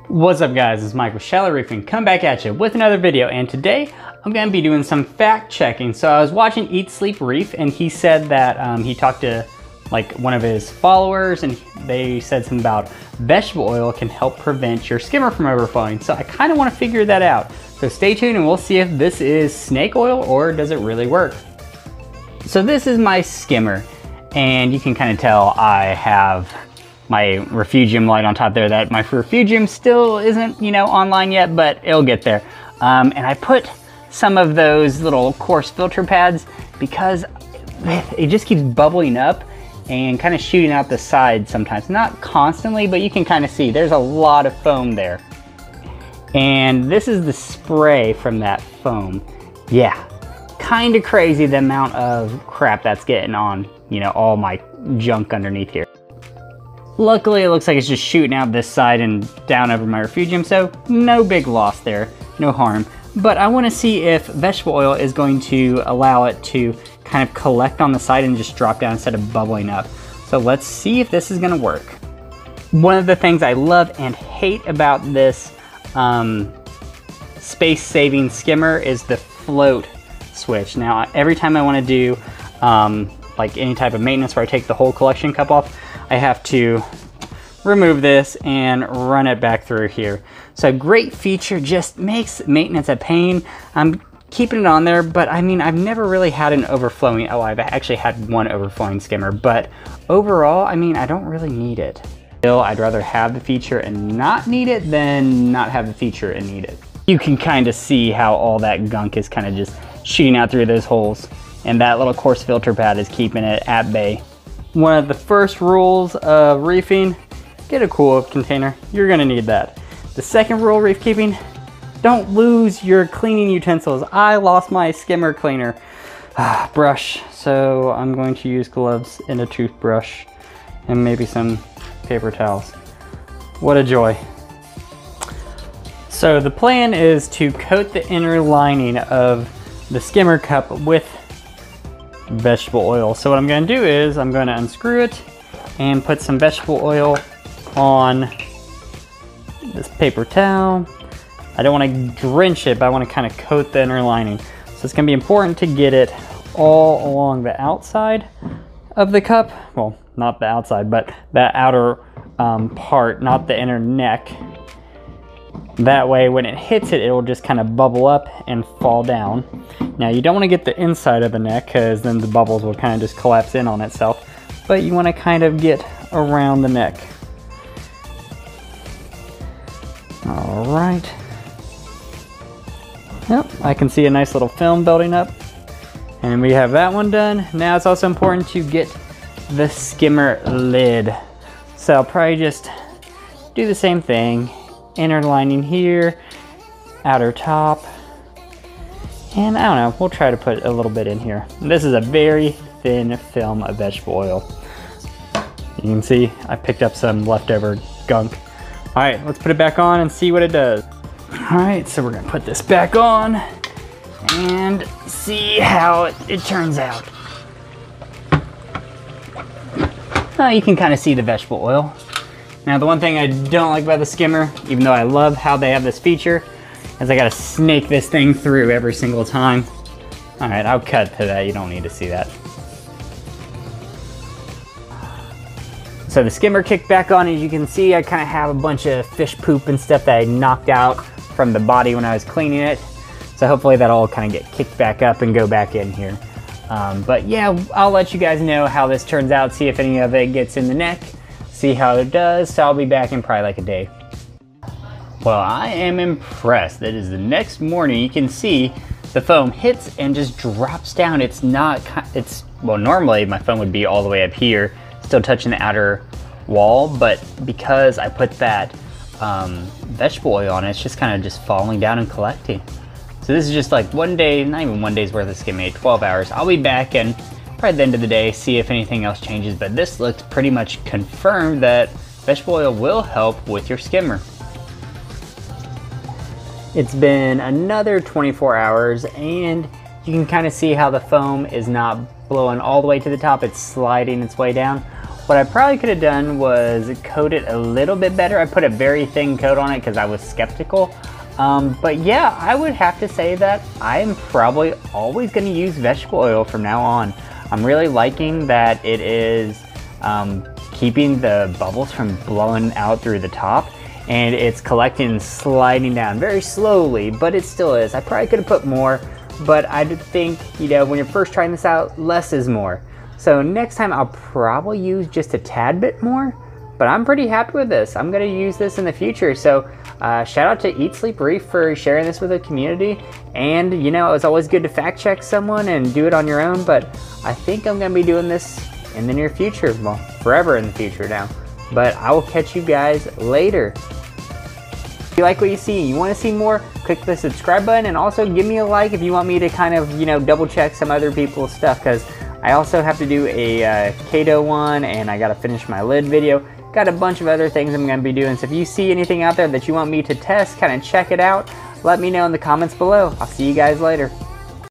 What's up guys, it's Mike with Shallow Reefing, come back at you with another video, and today I'm going to be doing some fact checking. So I was watching Eat Sleep Reef and he said that he talked to like one of his followers and they said something about vegetable oil can help prevent your skimmer from overflowing. So I kind of want to figure that out. So stay tuned and we'll see if this is snake oil or does it really work. So this is my skimmer and you can kind of tell I have my refugium light on top there. That my refugium still isn't, online yet, but it'll get there. And I put some of those little coarse filter pads because it just keeps bubbling up and kind of shooting out the side sometimes. Not constantly, but you can kind of see there's a lot of foam there. And this is the spray from that foam. Yeah, kind of crazy the amount of crap that's getting on, all my junk underneath here. Luckily, it looks like it's just shooting out this side and down over my refugium, so no big loss there, no harm. But I want to see if vegetable oil is going to allow it to kind of collect on the side and just drop down instead of bubbling up. So let's see if this is going to work. One of the things I love and hate about this space-saving skimmer is the float switch. Now, every time I want to do like any type of maintenance where I take the whole collection cup off, I have to remove this and run it back through here. So great feature, just makes maintenance a pain. I'm keeping it on there, but I mean, I've never really had an overflowing, I've actually had one overflowing skimmer, but overall, I mean, I don't really need it. Still, I'd rather have the feature and not need it than not have the feature and need it. You can kind of see how all that gunk is kind of just shooting out through those holes, and that little coarse filter pad is keeping it at bay. One of the first rules of reefing, get a cool container. You're gonna need that. The second rule of reef keeping, don't lose your cleaning utensils. I lost my skimmer cleaner brush, so I'm going to use gloves and a toothbrush and maybe some paper towels. What a joy. So the plan is to coat the inner lining of the skimmer cup with vegetable oil. So what I'm going to do is I'm going to unscrew it and put some vegetable oil on this paper towel. I don't want to drench it, but I want to kind of coat the inner lining. So it's going to be important to get it all along the outside of the cup. Well, not the outside, but that outer part, not the inner neck. That way when it hits it, it'll just kind of bubble up and fall down. Now you don't want to get the inside of the neck because then the bubbles will kind of just collapse in on itself, but you want to kind of get around the neck. All right. Yep, I can see a nice little film building up, and we have that one done. Now it's also important to get the skimmer lid. So I'll probably just do the same thing. Inner lining here, outer top, and I don't know, we'll try to put a little bit in here. This is a very thin film of vegetable oil. You can see I picked up some leftover gunk. All right, let's put it back on and see what it does. All right, so we're gonna put this back on and see how it turns out. Oh, you can kind of see the vegetable oil. Now the one thing I don't like about the skimmer, even though I love how they have this feature, is I gotta snake this thing through every single time. All right, I'll cut to that, you don't need to see that. So the skimmer kicked back on, as you can see, I kind of have a bunch of fish poop and stuff that I knocked out from the body when I was cleaning it. So hopefully that'll all kind of get kicked back up and go back in here. But yeah, I'll let you guys know how this turns out, see if any of it gets in the neck. See how it does, so I'll be back in probably like a day. Well, I am impressed. That is the next morning. You can see the foam hits and just drops down. Well, normally my foam would be all the way up here, still touching the outer wall, but because I put that vegetable oil on it, it's just kind of just falling down and collecting. So this is just like one day, not even one day's worth of skimmate, 12 hours. I'll be back and probably at the end of the day, see if anything else changes, but this looks pretty much confirmed that vegetable oil will help with your skimmer. It's been another 24 hours and you can kind of see how the foam is not blowing all the way to the top, it's sliding its way down. What I probably could have done was coat it a little bit better. I put a very thin coat on it because I was skeptical. But yeah, I would have to say that I'm probably always going to use vegetable oil from now on. I'm really liking that it is keeping the bubbles from blowing out through the top, and it's collecting and sliding down very slowly, but it still is. I probably could have put more, but I think, you know, when you're first trying this out, less is more. So next time I'll probably use just a tad bit more, but I'm pretty happy with this. I'm gonna use this in the future. So shout out to Eat Sleep Reef for sharing this with the community. And you know, it's always good to fact check someone and do it on your own, but I think I'm gonna be doing this in the near future. Well, forever in the future now. But I will catch you guys later. If you like what you see and you want to see more, click the subscribe button, and also give me a like if you want me to kind of, you know, double check some other people's stuff, because I also have to do a Kato one, and I got to finish my lid video. Got a bunch of other things I'm going to be doing, so if you see anything out there that you want me to test, kind of check it out, let me know in the comments below. I'll see you guys later.